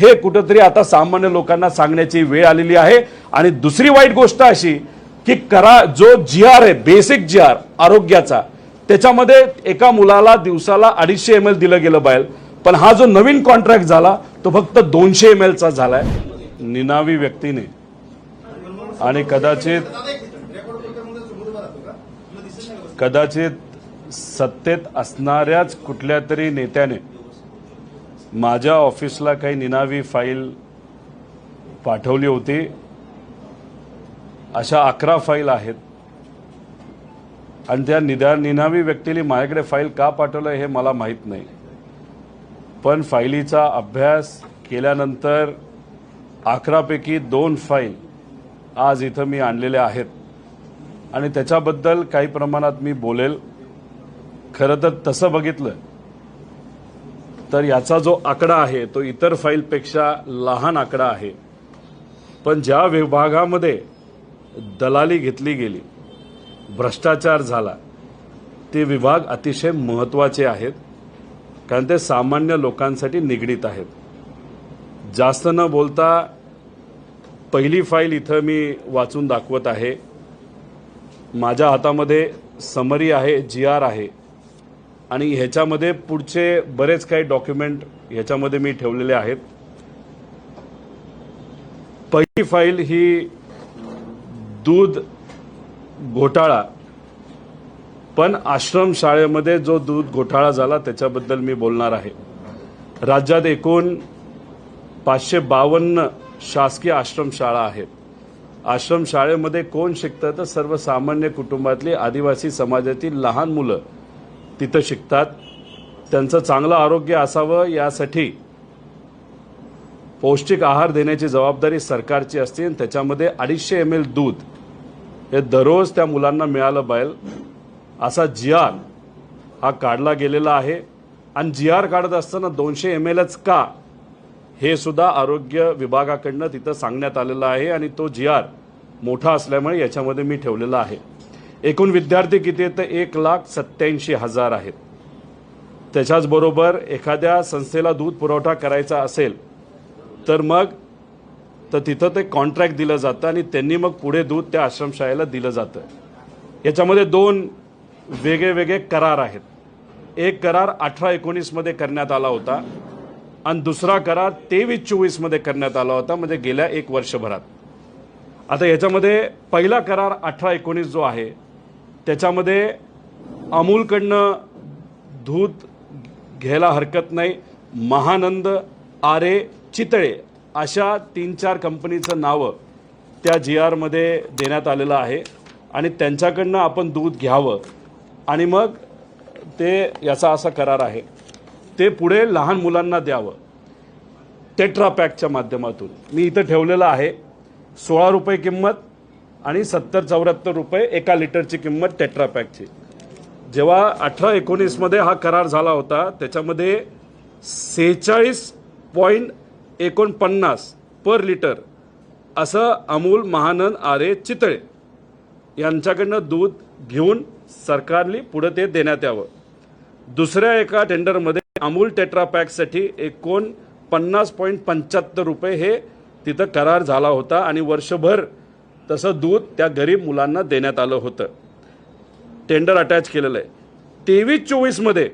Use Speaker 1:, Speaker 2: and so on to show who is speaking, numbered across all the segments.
Speaker 1: हे कुठेतरी आता सामान्य लोकांना सांगण्याची वेळ आलेली आहे। आणि दुसरी वाईट गोष्ट अशी की जो GR आहे, बेसिक GR आरोग्याचा, त्याच्यामध्ये एका मुलाला दिवसाला 250 ml दिलं गेलं बाहेर, पण हा जो नवीन कॉन्ट्रॅक्ट झाला तो फक्त 200 ml चा झालाय। निनावी व्यक्तीने आणि कदाचित सत्तेत असणाऱ्याच कुठल्या तरी नेत्याने माझ्या ऑफिसला काही निनावी फाईल पाठवली होती। अशा 11 फाईल आहेत आणि त्या निनावी व्यक्तीने माझ्याकडे फाईल का पाठवलं हे मला माहीत नाही, पण फाईलीचा अभ्यास केल्यानंतर 11 पैकी 2 फाईल आज इथं मी आणलेल्या आहेत आणि त्याच्याबद्दल काही प्रमाणात मी बोलेल। खरं तर तसं बघितलं तर याचा जो आकडा आहे तो इतर फाईलपेक्षा लहान आकडा आहे, पण ज्या विभागामध्ये दलाली घेतली गेली, भ्रष्टाचार झाला, ते विभाग अतिशय महत्त्वाचे आहेत, कारण ते सामान्य लोकांसाठी निगडीत आहेत। जास्त न बोलता पहिली फाईल इथं मी वाचून दाखवत आहे। माझ्या हातामध्ये समरी आहे, GR आहे आणि ह्याच्यामध्ये पुढचे बरेच काही डॉक्युमेंट ह्याच्यामध्ये मी ठेवलेले आहेत। पहिली फाईल ही दूध घोटाळा, पण आश्रम शाळेमध्ये जो दूध घोटाळा झाला त्याच्याबद्दल मी बोलणार आहे। राज्यात एकूण 552 शासकीय आश्रमशाळा आहेत। आश्रम शाळेमध्ये कोण शिकतं तर सर्वसामान्य कुटुंबातली आदिवासी समाजातील लहान मुलं तिथं शिकतात। त्यांचं चांगलं आरोग्य असावं यासाठी पौष्टिक आहार देण्याची जबाबदारी सरकारची असते आणि त्याच्यामध्ये 250 ml दूध हे दररोज त्या मुलांना मिळालं पाहिजे असा GR हा काढला गेलेला आहे। आणि GR काढत असताना 200 mlच का हे सुद्धा आरोग्य विभागाकडनं तिथं सांगण्यात आलेलं आहे आणि तो GR मोठा असल्यामुळे याच्यामध्ये मी ठेवलेला आहे। एकूण विद्यार्थी किती आहेत तर 1,87,000 आहेत। त्याच्याच बरोबर एखाद्या संस्थेला दूध पुरवठा करायचा असेल तर तिथं ते कॉन्ट्रॅक्ट दिलं जातं आणि त्यांनी मग पुढे दूध त्या आश्रमशाळेला दिलं जातं। याच्यामध्ये 2 वेगळे करार आहेत। एक करार 18-19 मध्ये करण्यात आला होता आणि दुसरा करार 23-24 मध्ये करण्यात आला होता, म्हणजे गेल्या 1 वर्षभरात। आता याच्यामध्ये पहिला करार 18-19 जो आहे त्याच्यामध्ये अमूलकडनं दूध घ्यायला हरकत नाही, महानंद, आरे, चितळे अशा 3-4 कंपनीचं नावं त्या GR मध्ये देण्यात आलेलं आहे आणि त्यांच्याकडनं आपण दूध घ्यावं आणि मग ते याचा असा करार आहे ते पुढे लहान मुलांना द्यावं टेट्रा पॅकच्या माध्यमातून। मी इथं ठेवलेलं आहे 16 रुपये किंमत आणि 70-74 रुपये 1 लिटरची किंमत टेट्रा पॅकची। जेव्हा 18-19 मध्ये हा करार झाला होता त्याच्यामध्ये 46.49 पर लिटर असं अमूल, महानंद, आरे, चितळे यांच्याकडनं दूध घेऊन सरकारने पुढे ते देण्यात यावं। दुसऱ्या एका टेंडरमध्ये अमूल टेट्रा पॅकसाठी 49.75 रुपये हे तिथं करार झाला होता आणि वर्षभर तसं दूध त्या गरीब मुलांना देण्यात आलं होतं। टेंडर अटॅच केलेलं आहे। 23-24 मध्ये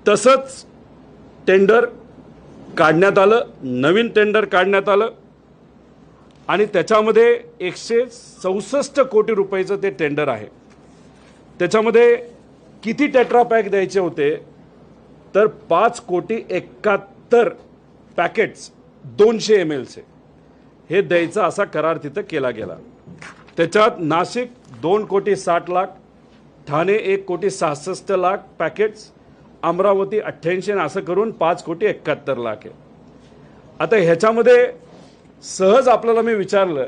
Speaker 1: तसंच टेंडर काढण्यात आलं, नवीन टेंडर काढण्यात आलं आणि त्याच्यामध्ये 164 कोटी रुपयाचं ते टेंडर आहे। त्याच्यामध्ये किती टेट्रा पॅक द्यायचे होते तर 5,71,00,000 पॅकेट्स 200 ml चे हे द्यायचा असा करार तिथं केला गेला। त्याच्यात नाशिक 2,60,00,000, ठाणे 1,66,00,000 पॅकेट्स, अमरावती 88 असं करून 5,71,00,000 आहे। आता ह्याच्यामध्ये सहज आपल्याला मी विचारलं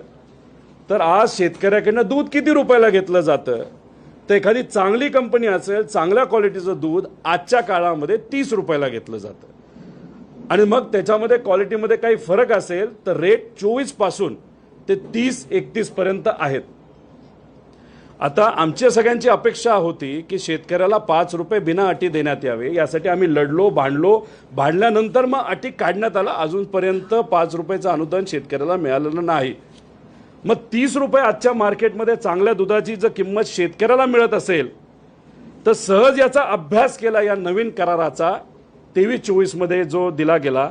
Speaker 1: तर आज शेतकऱ्याकडनं दूध किती रुपयाला घेतलं जातं तर एखादी चांगली कंपनी असेल, चांगल्या क्वालिटीचं दूध आजच्या काळामध्ये 30 रुपयाला घेतलं जातं आणि मग त्याच्यामध्ये क्वालिटीमध्ये काही फरक असेल तर रेट 24 पासून ते 30-31 पर्यंत आहेत। आता आमच्या सगळ्यांची अपेक्षा होती की शेतकऱ्याला 5 रुपये बिना अटी देण्यात यावे, यासाठी आम्ही लढलो, भांडल्यानंतर मग अटी काढण्यात आला. अजूनपर्यंत 5 रुपयाचं अनुदान शेतकऱ्याला मिळालेलं नाही. मग 30 रुपये आजच्या मार्केटमध्ये चांगल्या दुधाची जर किंमत शेतकऱ्याला मिळत असेल तर सहज याचा अभ्यास केला या नवीन कराराचा 23-24 मध्ये जो दिला गेला,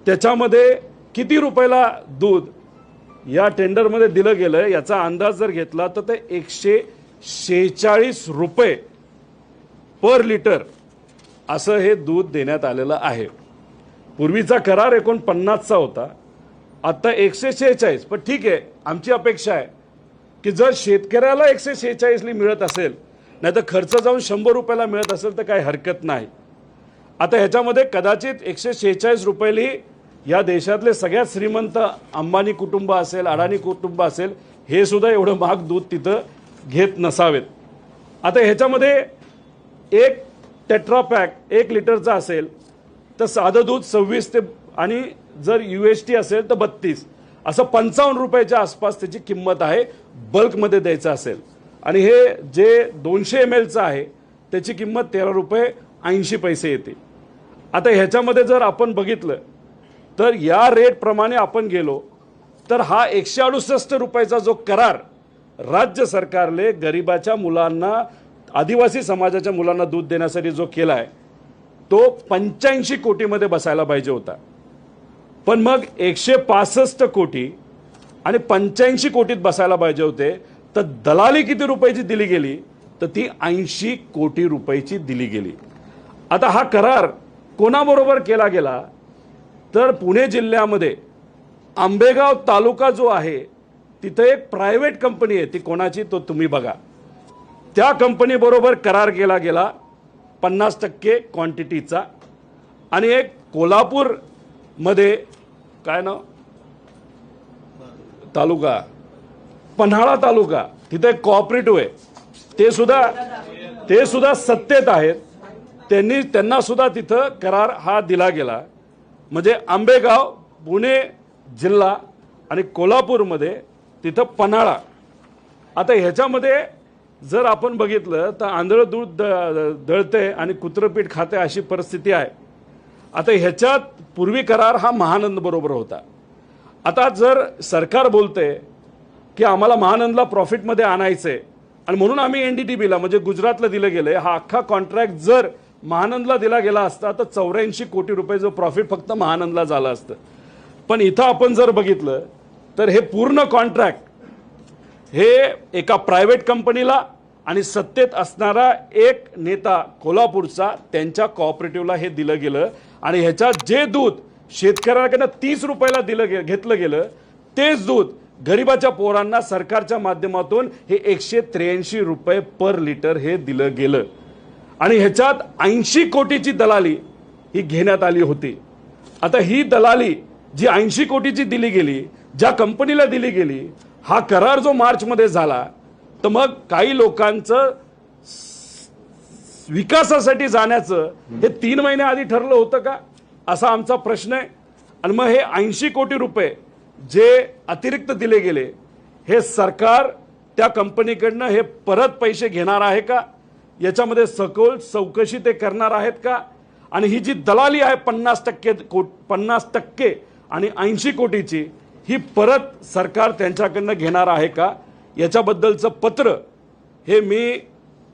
Speaker 1: त्याच्यामध्ये किती रुपयाला दूध या टेंडरमध्ये दिलं गेलं याचा अंदाज जर घेतला तर ते 146 रुपये पर लिटर असं हे दूध देण्यात आलेलं आहे. पूर्वीचा करार 49चा होता, आता 146. पण ठीक आहे, आमची अपेक्षा आहे की जर शेतकऱ्याला 146 मिळत असेल, नाही तर खर्च जाऊन 100 रुपयाला मिळत असेल तर काही हरकत नाही. आता ह्याच्यामध्ये कदाचित 146 रुपयाली या देशातले सगळ्यात श्रीमंत अंबानी कुटुंब असेल, अडाणी कुटुंब असेल, हे सुद्धा एवढं महाग दूध तिथं घेत नसावेत. आता ह्याच्यामध्ये एक टेट्रापॅक 1 लिटरचा असेल तर साधं दूध 26 ते आणि जर UHT असेल तर 32, असं 55 रुपयाच्या आसपास त्याची किंमत आहे बल्कमध्ये द्यायचं असेल. आणि हे जे 200 ml आहे त्याची किंमत 13 रुपये 80 पैसे येते. आता ह्याच्यामध्ये जर आपण बघितलं तर या रेटप्रमाणे आपण गेलो तर हा 168 रुपयाचा जो करार राज्य सरकारने गरिबाच्या मुलांना, आदिवासी समाजाच्या मुलांना दूध देण्यासाठी जो केला आहे तो 85 कोटीमध्ये बसायला पाहिजे होता. पण मग 165 कोटी आणि 85 कोटीत बसायला पाहिजे होते. तर दलाली किती रुपयाची दिली गेली तर ती 80 कोटी रुपयाची दिली गेली. आता हा करार कोणाबरोबर केला गेला तर पुणे जिल्ह्यामध्ये आंबेगाव तालुका जो आहे तिथे एक प्रायव्हेट कंपनी आहे, ती कोणाची तो तुम्ही बघा. त्या कंपनीबरोबर करार केला गेला 50% क्वांटिटीचा. आणि एक कोल्हापूरमध्ये काय नाव तालुका, पन्हाळा तालुका, तिथे एक कोऑपरेटिव्ह आहे, ते सुद्धा सत्तेत आहेत. त्यांना सुद्धा तिथं करार हा दिला गेला. म्हणजे आंबेगाव, पुणे जिल्हा आणि कोल्हापूरमध्ये तिथं पन्हाळा. आता ह्याच्यामध्ये जर आपण बघितलं तर आंधळ दूध दळते आणि कुत्रपीठ खाते अशी परिस्थिती आहे. आता ह्याच्यात पूर्वी करार हा महानंद बरोबर होता. आता जर सरकार बोलते की आम्हाला महानंदला प्रॉफिटमध्ये आणायचंय आणि म्हणून आम्ही NDTVला म्हणजे गुजरातला दिलं गेलंय, हा अख्खा कॉन्ट्रॅक्ट जर महानंदला दिला गेला असता तर 84 कोटी रुपयाचं प्रॉफिट फक्त महानंदला झालं असतं. पण इथं आपण जर बघितलं तर हे पूर्ण कॉन्ट्रॅक्ट हे एका प्रायव्हेट कंपनीला आणि सत्तेत असणारा एक नेता कोल्हापूरचा त्यांच्या कोऑपरेटिव्हला हे दिलं गेलं. आणि ह्याच्यात जे दूध शेतकऱ्याकडनं 30 रुपयाला घेतलं गेलं तेच दूध गरिबाच्या पोरांना सरकारच्या माध्यमातून हे 183 रुपये पर लिटर हे दिलं गेलं. आणि ह्याच्यात 80 कोटीची दलाली ही घेण्यात आली होती. आता ही दलाली जी 80 कोटीची दिली गेली, ज्या कंपनीला दिली गेली, हा करार जो मार्चमध्ये झाला, तर मग काही लोकांचं विकासासाठी जाण्याचं हे 3 महिने आधी ठरलं होतं का, असा आमचा प्रश्न आहे. आणि मग हे 80 कोटी रुपये जे अतिरिक्त दिले गेले हे सरकार त्या कंपनीकडनं हे परत पैसे घेणार आहे का, याच्यामध्ये सखोल चौकशी ते करणार आहेत का. आणि ही जी दलाली आहे 50% आणि 80 कोटीची, ही परत सरकार त्यांच्याकडनं घेणार आहे का, याच्याबद्दलचं पत्र हे मी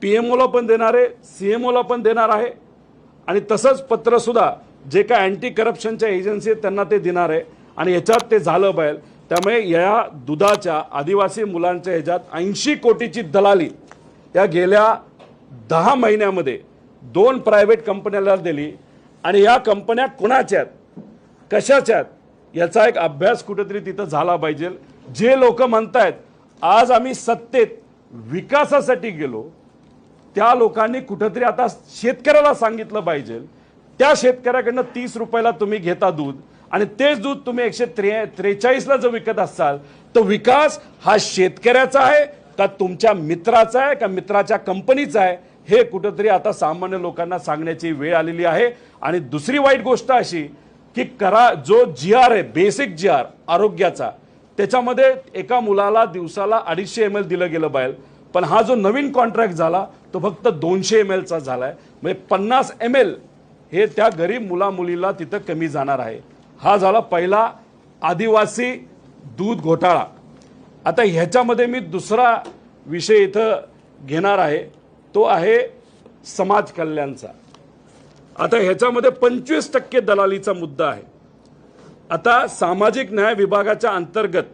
Speaker 1: PMOला पण देणार आहे, CMOला पण देणार आहे. आणि तसंच पत्रसुद्धा जे काय अँटी करप्शनच्या एजन्सी आहेत त्यांना ते देणार आहे. आणि याच्यात ते झालं पाहिजे. त्यामुळे या दुधाच्या आदिवासी मुलांच्या ह्याच्यात 80 कोटीची दलाली या गेल्या 10 महिन्यामध्ये 2 प्रायव्हेट कंपन्याला दिली. आणि या कंपन्या कुणाच्या आहेत, कशाच्या आहेत, याचा एक अभ्यास कुठेतरी तिथं झाला पाहिजे. जे लोक म्हणतायत आज आम्ही सत्तेत विकासासाठी गेलो, त्या लोकांनी कुठेतरी आता शेतकऱ्याला सांगितलं पाहिजे, त्या शेतकऱ्याकडनं 30 रुपयाला तुम्ही घेता दूध आणि तेच दूध तुम्ही 143ला जर विकत असाल तर विकास हा शेतकऱ्याचा आहे का तुमच्या मित्राचा आहे का मित्राच्या कंपनीचा आहे, हे कुठेतरी आता सामान्य लोकांना सांगण्याची वेळ आलेली आहे. आणि दुसरी वाईट गोष्ट अशी की जो GR आहे, बेसिक GR आरोग्याचा, त्याच्यामध्ये एका मुलाला दिवसाला 250 ml दिलं गेलं पाहिजे. पण हा जो नवीन कॉन्ट्रॅक्ट झाला तो फक्त 200 ml चा झाला आहे. म्हणजे 50 ml हे त्या गरीब मुलामुलीला तिथं कमी जाणार आहे. हा झाला पहिला आदिवासी दूध घोटाळा. आता ह्याच्यामध्ये मी दुसरा विषय इथं घेणार आहे, तो आहे समाज कल्याणचा. आता ह्याच्यामध्ये 25% दलालीचा मुद्दा आहे. आता सामाजिक न्याय विभागाच्या अंतर्गत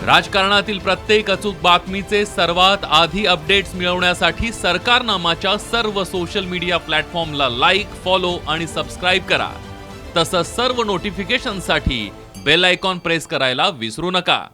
Speaker 2: राजकारणातील प्रत्येक अचूक बातमीचे सर्वात आधी अपडेट्स मिळवण्यासाठी सरकारनामाच्या सर्व सोशल मीडिया प्लॅटफॉर्मला लाईक, फॉलो आणि सबस्क्राईब करा. तसंच सर्व नोटिफिकेशनसाठी बेल आयकॉन प्रेस करायला विसरू नका.